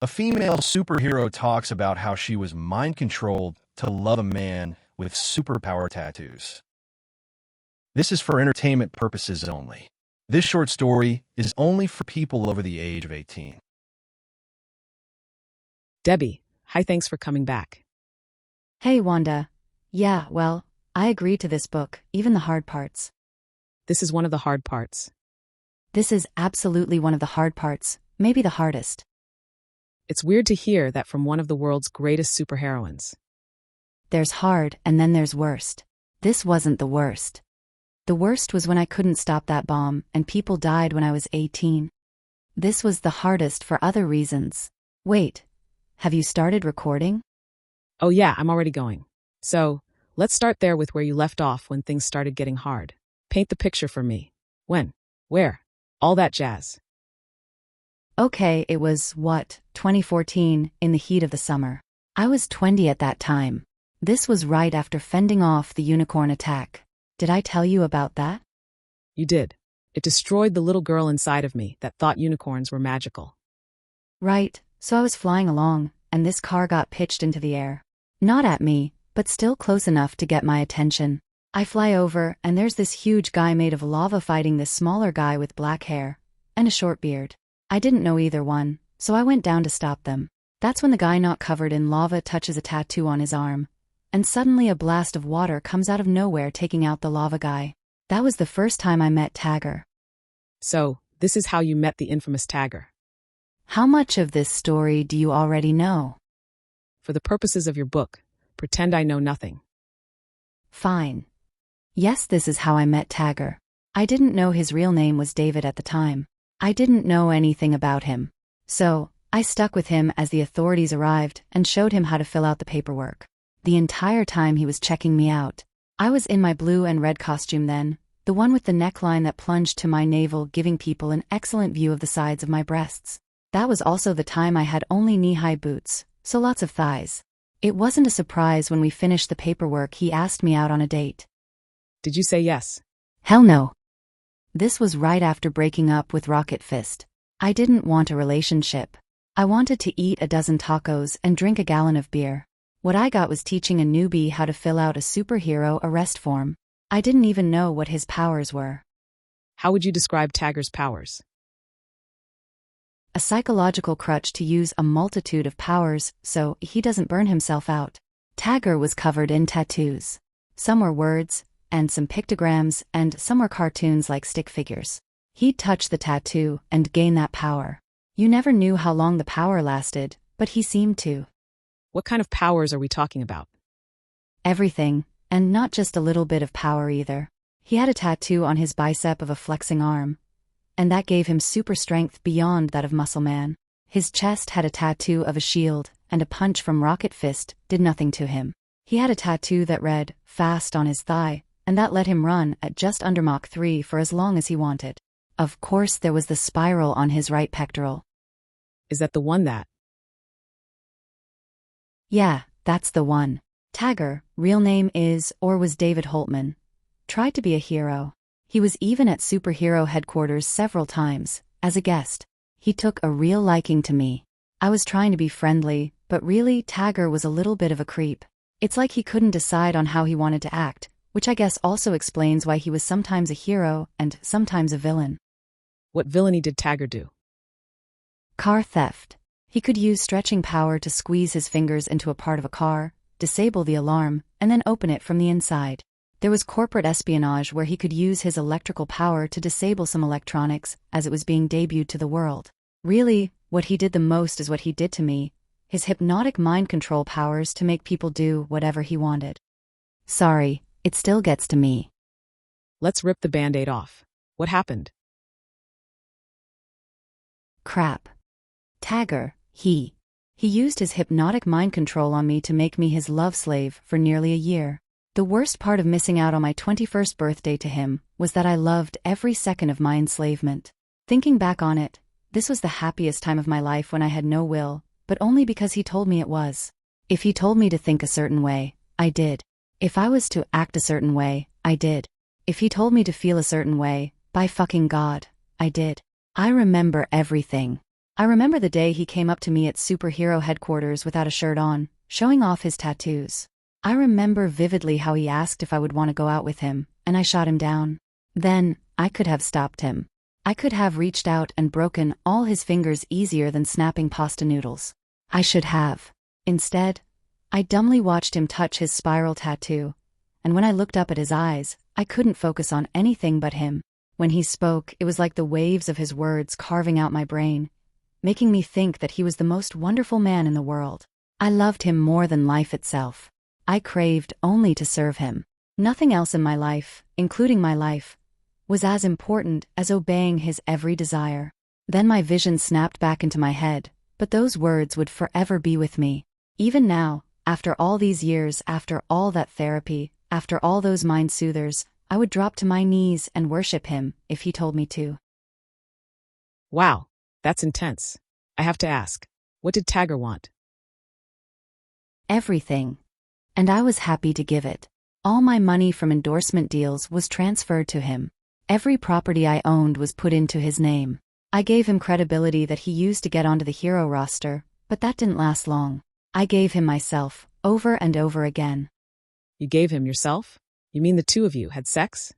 A female superhero talks about how she was mind-controlled to love a man with superpower tattoos. This is for entertainment purposes only. This short story is only for people over the age of 18. Debbie, hi, thanks for coming back. Hey, Wanda. Yeah, well, I agreed to this book, even the hard parts. This is one of the hard parts. This is absolutely one of the hard parts, maybe the hardest. It's weird to hear that from one of the world's greatest superheroines. There's hard, and then there's worst. This wasn't the worst. The worst was when I couldn't stop that bomb, and people died when I was 18. This was the hardest for other reasons. Wait, have you started recording? Oh yeah, I'm already going. So, let's start there with where you left off when things started getting hard. Paint the picture for me. When? Where? All that jazz. Okay, it was, 2014, in the heat of the summer. I was 20 at that time. This was right after fending off the unicorn attack. Did I tell you about that? You did. It destroyed the little girl inside of me that thought unicorns were magical. Right, so I was flying along, and this car got pitched into the air. Not at me, but still close enough to get my attention. I fly over, and there's this huge guy made of lava fighting this smaller guy with black hair and a short beard. I didn't know either one, so I went down to stop them. That's when the guy not covered in lava touches a tattoo on his arm, and suddenly a blast of water comes out of nowhere taking out the lava guy. That was the first time I met Tagger. So, this is how you met the infamous Tagger. How much of this story do you already know? For the purposes of your book, pretend I know nothing. Fine. Yes, this is how I met Tagger. I didn't know his real name was David at the time. I didn't know anything about him. So, I stuck with him as the authorities arrived and showed him how to fill out the paperwork. The entire time he was checking me out. I was in my blue and red costume then, the one with the neckline that plunged to my navel, giving people an excellent view of the sides of my breasts. That was also the time I had only knee-high boots, so lots of thighs. It wasn't a surprise when we finished the paperwork he asked me out on a date. Did you say yes? Hell no. This was right after breaking up with Rocket Fist. I didn't want a relationship. I wanted to eat a dozen tacos and drink a gallon of beer. What I got was teaching a newbie how to fill out a superhero arrest form. I didn't even know what his powers were. How would you describe Tagger's powers? A psychological crutch to use a multitude of powers so he doesn't burn himself out. Tagger was covered in tattoos. Some were words, and some pictograms, and some were cartoons like stick figures. He'd touch the tattoo and gain that power. You never knew how long the power lasted, but he seemed to. What kind of powers are we talking about? Everything, and not just a little bit of power either. He had a tattoo on his bicep of a flexing arm, and that gave him super strength beyond that of Muscle Man. His chest had a tattoo of a shield, and a punch from Rocket Fist did nothing to him. He had a tattoo that read, "Fast" on his thigh, and that let him run at just under Mach 3 for as long as he wanted. Of course there was the spiral on his right pectoral. Is that the one that? Yeah, that's the one. Tagger, real name is, or was David Holtman. Tried to be a hero. He was even at superhero headquarters several times, as a guest. He took a real liking to me. I was trying to be friendly, but really Tagger was a little bit of a creep. It's like he couldn't decide on how he wanted to act, which I guess also explains why he was sometimes a hero and sometimes a villain. What villainy did Tagger do? Car theft. He could use stretching power to squeeze his fingers into a part of a car, disable the alarm, and then open it from the inside. There was corporate espionage where he could use his electrical power to disable some electronics as it was being debuted to the world. Really, what he did the most is what he did to me, his hypnotic mind control powers to make people do whatever he wanted. Sorry, it still gets to me. Let's rip the Band-Aid off. What happened? Crap. Tagger, he used his hypnotic mind control on me to make me his love slave for nearly a year. The worst part of missing out on my 21st birthday to him was that I loved every second of my enslavement. Thinking back on it, this was the happiest time of my life when I had no will, but only because he told me it was. If he told me to think a certain way, I did. If I was to act a certain way, I did. If he told me to feel a certain way, by fucking God, I did. I remember everything. I remember the day he came up to me at superhero headquarters without a shirt on, showing off his tattoos. I remember vividly how he asked if I would want to go out with him, and I shot him down. Then, I could have stopped him. I could have reached out and broken all his fingers easier than snapping pasta noodles. I should have. Instead, I dumbly watched him touch his spiral tattoo, and when I looked up at his eyes, I couldn't focus on anything but him. When he spoke, it was like the waves of his words carving out my brain, making me think that he was the most wonderful man in the world. I loved him more than life itself. I craved only to serve him. Nothing else in my life, including my life, was as important as obeying his every desire. Then my vision snapped back into my head, but those words would forever be with me. Even now, after all these years, after all that therapy, after all those mind soothers, I would drop to my knees and worship him if he told me to. Wow, that's intense. I have to ask, what did Tagger want? Everything. And I was happy to give it. All my money from endorsement deals was transferred to him. Every property I owned was put into his name. I gave him credibility that he used to get onto the hero roster, but that didn't last long. I gave him myself, over and over again. You gave him yourself? You mean the two of you had sex?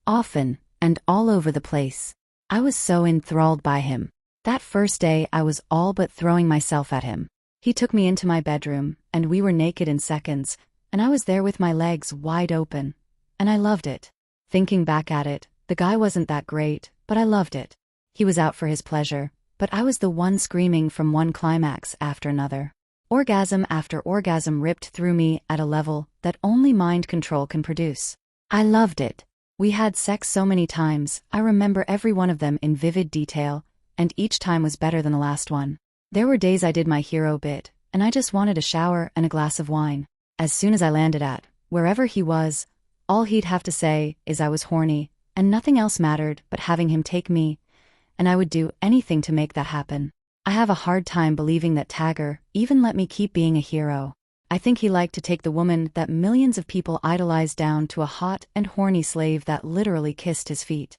Often, and all over the place. I was so enthralled by him. That first day I was all but throwing myself at him. He took me into my bedroom, and we were naked in seconds, and I was there with my legs wide open. And I loved it. Thinking back at it, the guy wasn't that great, but I loved it. He was out for his pleasure, but I was the one screaming from one climax after another. Orgasm after orgasm ripped through me at a level that only mind control can produce. I loved it. We had sex so many times, I remember every one of them in vivid detail, and each time was better than the last one. There were days I did my hero bit, and I just wanted a shower and a glass of wine. As soon as I landed at wherever he was, all he'd have to say is I was horny, and nothing else mattered but having him take me, and I would do anything to make that happen. I have a hard time believing that Tagger even let me keep being a hero. I think he liked to take the woman that millions of people idolized down to a hot and horny slave that literally kissed his feet.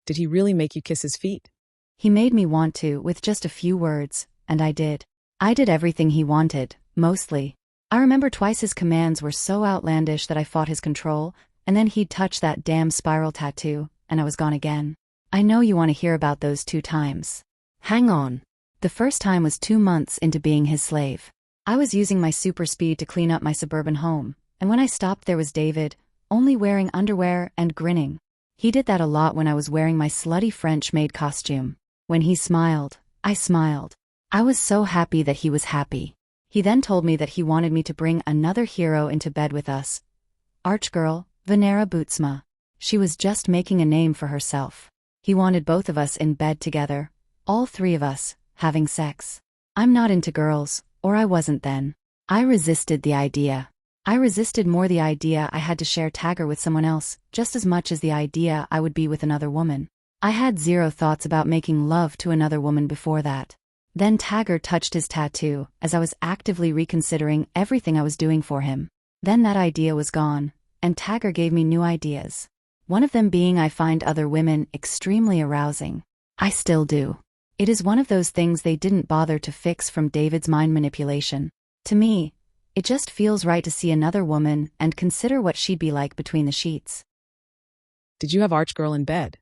Did he really make you kiss his feet? He made me want to with just a few words, and I did. I did everything he wanted, mostly. I remember twice his commands were so outlandish that I fought his control, and then he'd touch that damn spiral tattoo, and I was gone again. I know you want to hear about those 2 times. Hang on. The first time was 2 months into being his slave. I was using my super speed to clean up my suburban home, and when I stopped there was David, only wearing underwear and grinning. He did that a lot when I was wearing my slutty French-maid costume. When he smiled, I smiled. I was so happy that he was happy. He then told me that he wanted me to bring another hero into bed with us. Archgirl, Venera Bootsma. She was just making a name for herself. He wanted both of us in bed together, all 3 of us, having sex. I'm not into girls, or I wasn't then. I resisted the idea. I resisted more the idea I had to share Tagger with someone else, just as much as the idea I would be with another woman. I had 0 thoughts about making love to another woman before that. Then Tagger touched his tattoo, as I was actively reconsidering everything I was doing for him. Then that idea was gone, and Tagger gave me new ideas. One of them being I find other women extremely arousing. I still do. It is one of those things they didn't bother to fix from David's mind manipulation. To me, it just feels right to see another woman and consider what she'd be like between the sheets. Did you have Archgirl in bed?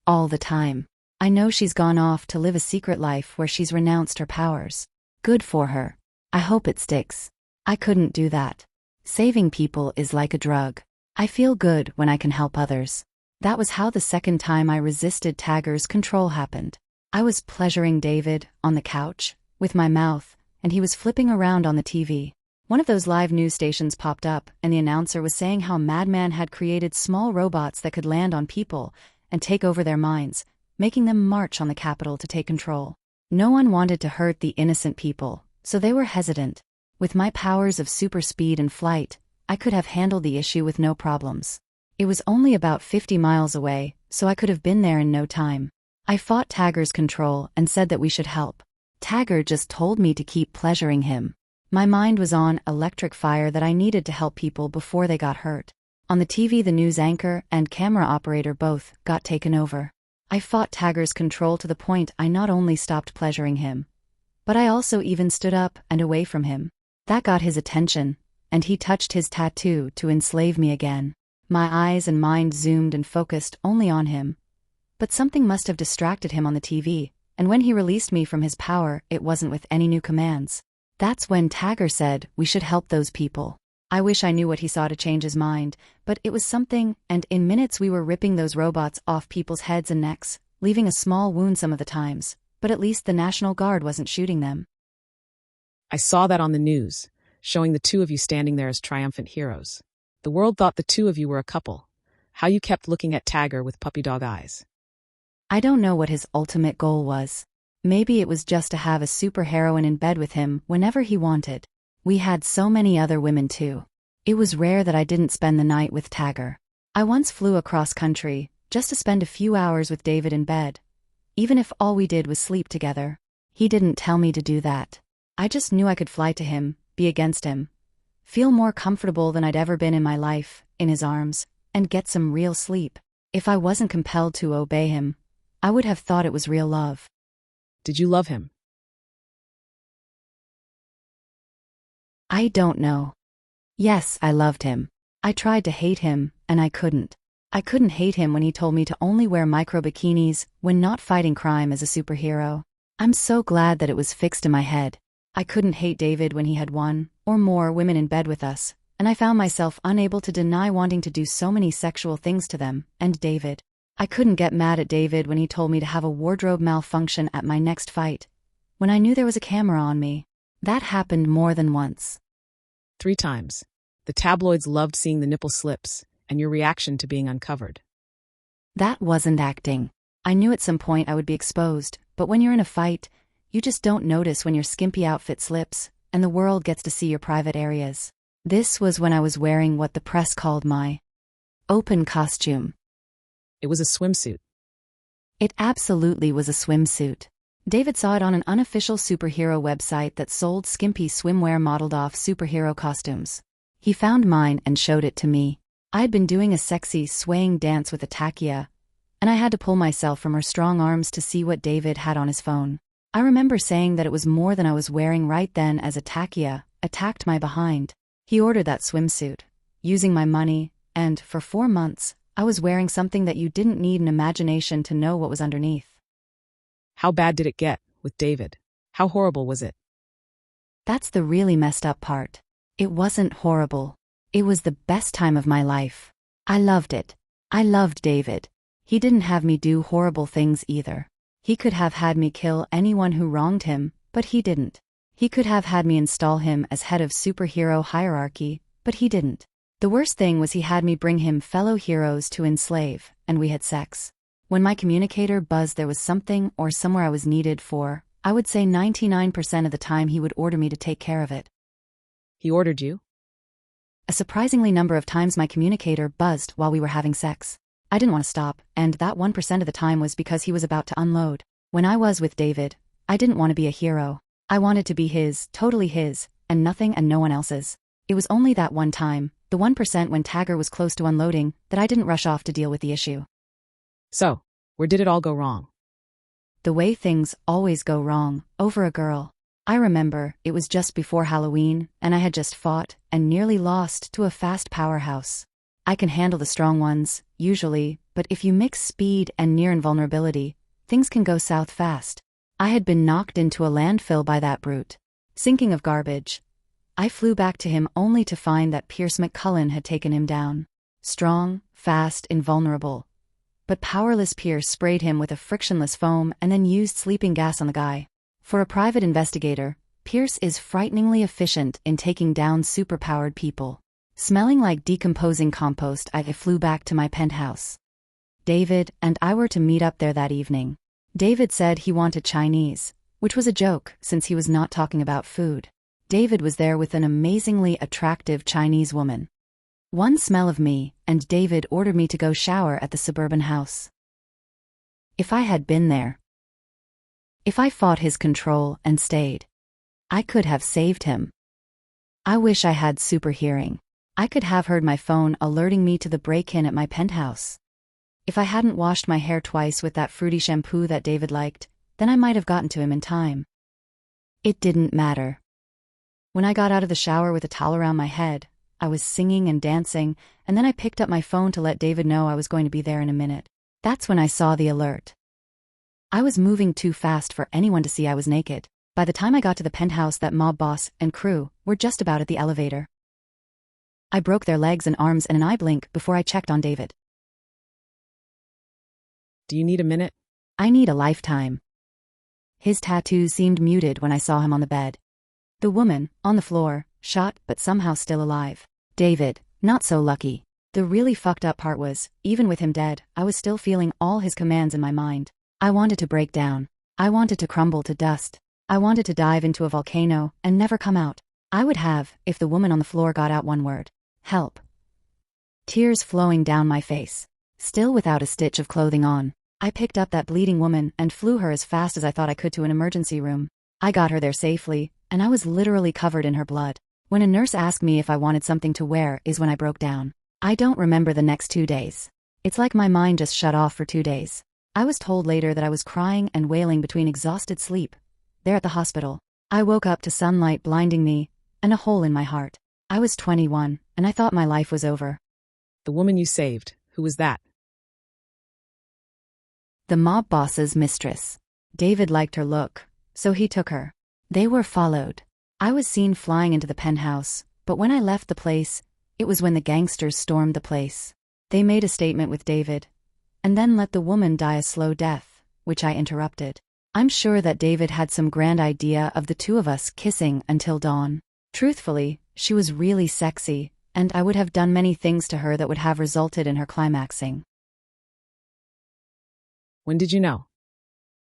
All the time. I know she's gone off to live a secret life where she's renounced her powers. Good for her. I hope it sticks. I couldn't do that. Saving people is like a drug. I feel good when I can help others. That was how the second time I resisted Tagger's control happened. I was pleasuring David, on the couch, with my mouth, and he was flipping around on the TV. One of those live news stations popped up, and the announcer was saying how Madman had created small robots that could land on people and take over their minds, making them march on the Capitol to take control. No one wanted to hurt the innocent people, so they were hesitant. With my powers of super speed and flight, I could have handled the issue with no problems. It was only about 50 miles away, so I could have been there in no time. I fought Tagger's control and said that we should help. Tagger just told me to keep pleasuring him. My mind was on electric fire that I needed to help people before they got hurt. On the TV, the news anchor and camera operator both got taken over. I fought Tagger's control to the point I not only stopped pleasuring him, but I also even stood up and away from him. That got his attention, and he touched his tattoo to enslave me again. My eyes and mind zoomed and focused only on him. But something must have distracted him on the TV, and when he released me from his power, it wasn't with any new commands. That's when Tagger said we should help those people. I wish I knew what he saw to change his mind, but it was something, and in minutes we were ripping those robots off people's heads and necks, leaving a small wound some of the times, but at least the National Guard wasn't shooting them. I saw that on the news, showing the two of you standing there as triumphant heroes. The world thought the two of you were a couple. How you kept looking at Tagger with puppy dog eyes. I don't know what his ultimate goal was. Maybe it was just to have a superheroine in bed with him whenever he wanted. We had so many other women too. It was rare that I didn't spend the night with Tagger. I once flew across country, just to spend a few hours with David in bed. Even if all we did was sleep together. He didn't tell me to do that. I just knew I could fly to him, be against him, feel more comfortable than I'd ever been in my life, in his arms, and get some real sleep. If I wasn't compelled to obey him, I would have thought it was real love. Did you love him? I don't know. Yes, I loved him. I tried to hate him, and I couldn't. I couldn't hate him when he told me to only wear micro bikinis when not fighting crime as a superhero. I'm so glad that it was fixed in my head. I couldn't hate David when he had one or more women in bed with us, and I found myself unable to deny wanting to do so many sexual things to them, and David. I couldn't get mad at David when he told me to have a wardrobe malfunction at my next fight, when I knew there was a camera on me. That happened more than once. 3 times. The tabloids loved seeing the nipple slips, and your reaction to being uncovered. That wasn't acting. I knew at some point I would be exposed, but when you're in a fight, you just don't notice when your skimpy outfit slips, and the world gets to see your private areas. This was when I was wearing what the press called my open costume. It was a swimsuit. It absolutely was a swimsuit. David saw it on an unofficial superhero website that sold skimpy swimwear modeled off superhero costumes. He found mine and showed it to me. I had been doing a sexy, swaying dance with Atakia, and I had to pull myself from her strong arms to see what David had on his phone. I remember saying that it was more than I was wearing right then as Atakia attacked my behind. He ordered that swimsuit, using my money, and for 4 months, I was wearing something that you didn't need an imagination to know what was underneath. How bad did it get, with David? How horrible was it? That's the really messed up part. It wasn't horrible. It was the best time of my life. I loved it. I loved David. He didn't have me do horrible things either. He could have had me kill anyone who wronged him, but he didn't. He could have had me install him as head of superhero hierarchy, but he didn't. The worst thing was he had me bring him fellow heroes to enslave, and we had sex. When my communicator buzzed there was something or somewhere I was needed for, I would say 99% of the time he would order me to take care of it. He ordered you? A surprisingly number of times my communicator buzzed while we were having sex. I didn't want to stop, and that 1% of the time was because he was about to unload. When I was with David, I didn't want to be a hero. I wanted to be his, totally his, and nothing and no one else's. It was only that one time, the 1% when Tagger was close to unloading, that I didn't rush off to deal with the issue. So, where did it all go wrong? The way things always go wrong, over a girl. I remember, it was just before Halloween, and I had just fought, and nearly lost to a fast powerhouse. I can handle the strong ones, usually, but if you mix speed and near invulnerability, things can go south fast. I had been knocked into a landfill by that brute. Sinking of garbage. I flew back to him only to find that Pierce McCullen had taken him down. Strong, fast, invulnerable. But powerless Pierce sprayed him with a frictionless foam and then used sleeping gas on the guy. For a private investigator, Pierce is frighteningly efficient in taking down superpowered people. Smelling like decomposing compost, I flew back to my penthouse. David and I were to meet up there that evening. David said he wanted Chinese, which was a joke since he was not talking about food. David was there with an amazingly attractive Chinese woman. One smell of me, and David ordered me to go shower at the suburban house. If I had been there, if I fought his control and stayed, I could have saved him. I wish I had super hearing. I could have heard my phone alerting me to the break-in at my penthouse. If I hadn't washed my hair twice with that fruity shampoo that David liked, then I might have gotten to him in time. It didn't matter. When I got out of the shower with a towel around my head, I was singing and dancing, and then I picked up my phone to let David know I was going to be there in a minute. That's when I saw the alert. I was moving too fast for anyone to see I was naked. By the time I got to the penthouse, that mob boss and crew were just about at the elevator. I broke their legs and arms in an eye blink before I checked on David. Do you need a minute? I need a lifetime. His tattoos seemed muted when I saw him on the bed. The woman, on the floor, shot but somehow still alive. David, not so lucky. The really fucked up part was, even with him dead, I was still feeling all his commands in my mind. I wanted to break down. I wanted to crumble to dust. I wanted to dive into a volcano and never come out. I would have, if the woman on the floor got out one word. Help. Tears flowing down my face. Still without a stitch of clothing on, I picked up that bleeding woman and flew her as fast as I thought I could to an emergency room. I got her there safely, and I was literally covered in her blood. When a nurse asked me if I wanted something to wear is when I broke down. I don't remember the next 2 days. It's like my mind just shut off for 2 days. I was told later that I was crying and wailing between exhausted sleep. There at the hospital, I woke up to sunlight blinding me, and a hole in my heart. I was 21, and I thought my life was over. The woman you saved, who was that? The mob boss's mistress. David liked her look, so he took her. They were followed. I was seen flying into the penthouse, but when I left the place, it was when the gangsters stormed the place. They made a statement with David, and then let the woman die a slow death, which I interrupted. I'm sure that David had some grand idea of the two of us kissing until dawn. Truthfully, she was really sexy, and I would have done many things to her that would have resulted in her climaxing. When did you know?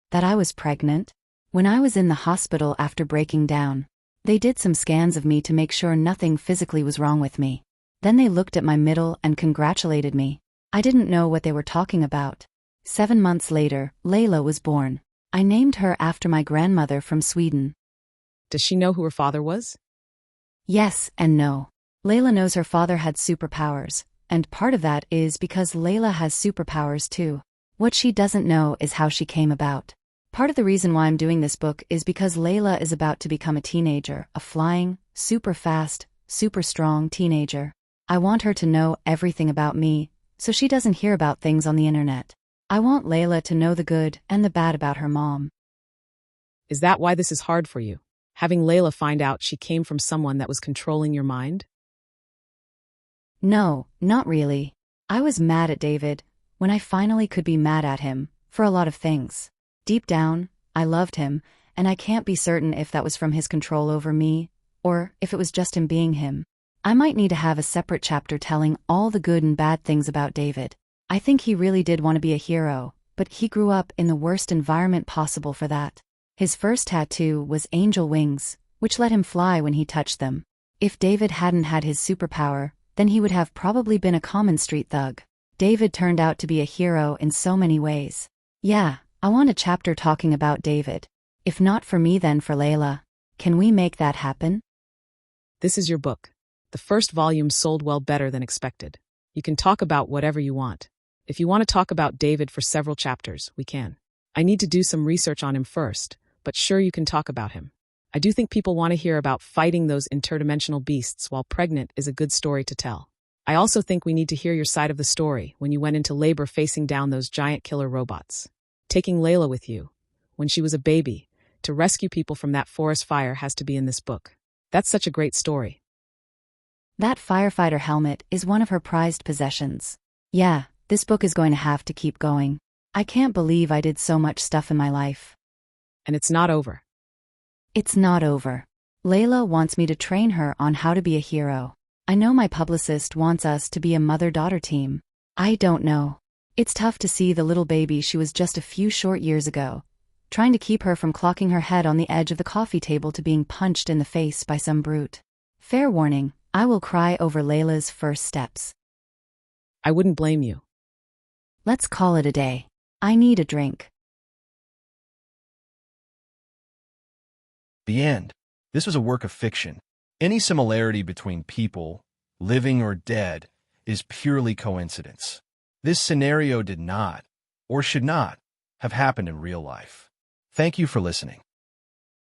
That I was pregnant? When I was in the hospital after breaking down. They did some scans of me to make sure nothing physically was wrong with me. Then they looked at my middle and congratulated me. I didn't know what they were talking about. 7 months later, Layla was born. I named her after my grandmother from Sweden. Does she know who her father was? Yes and no. Layla knows her father had superpowers, and part of that is because Layla has superpowers too. What she doesn't know is how she came about. Part of the reason why I'm doing this book is because Layla is about to become a teenager, a flying, super fast, super strong teenager. I want her to know everything about me, so she doesn't hear about things on the internet. I want Layla to know the good and the bad about her mom. Is that why this is hard for you? Having Layla find out she came from someone that was controlling your mind? No, not really. I was mad at David, when I finally could be mad at him, for a lot of things. Deep down, I loved him, and I can't be certain if that was from his control over me, or if it was just him being him. I might need to have a separate chapter telling all the good and bad things about David. I think he really did want to be a hero, but he grew up in the worst environment possible for that. His first tattoo was angel wings, which let him fly when he touched them. If David hadn't had his superpower, then he would have probably been a common street thug. David turned out to be a hero in so many ways. Yeah, I want a chapter talking about David. If not for me, then for Layla. Can we make that happen? This is your book. The first volume sold well, better than expected. You can talk about whatever you want. If you want to talk about David for several chapters, we can. I need to do some research on him first, but sure, you can talk about him. I do think people want to hear about fighting those interdimensional beasts while pregnant is a good story to tell. I also think we need to hear your side of the story when you went into labor facing down those giant killer robots. Taking Layla with you, when she was a baby, to rescue people from that forest fire has to be in this book. That's such a great story. That firefighter helmet is one of her prized possessions. Yeah, this book is going to have to keep going. I can't believe I did so much stuff in my life. And it's not over. It's not over. Layla wants me to train her on how to be a hero. I know my publicist wants us to be a mother-daughter team. I don't know. It's tough to see the little baby she was just a few short years ago, trying to keep her from clocking her head on the edge of the coffee table to being punched in the face by some brute. Fair warning, I will cry over Layla's first steps. I wouldn't blame you. Let's call it a day. I need a drink. The end. This was a work of fiction. Any similarity between people, living or dead, is purely coincidence. This scenario did not, or should not, have happened in real life. Thank you for listening.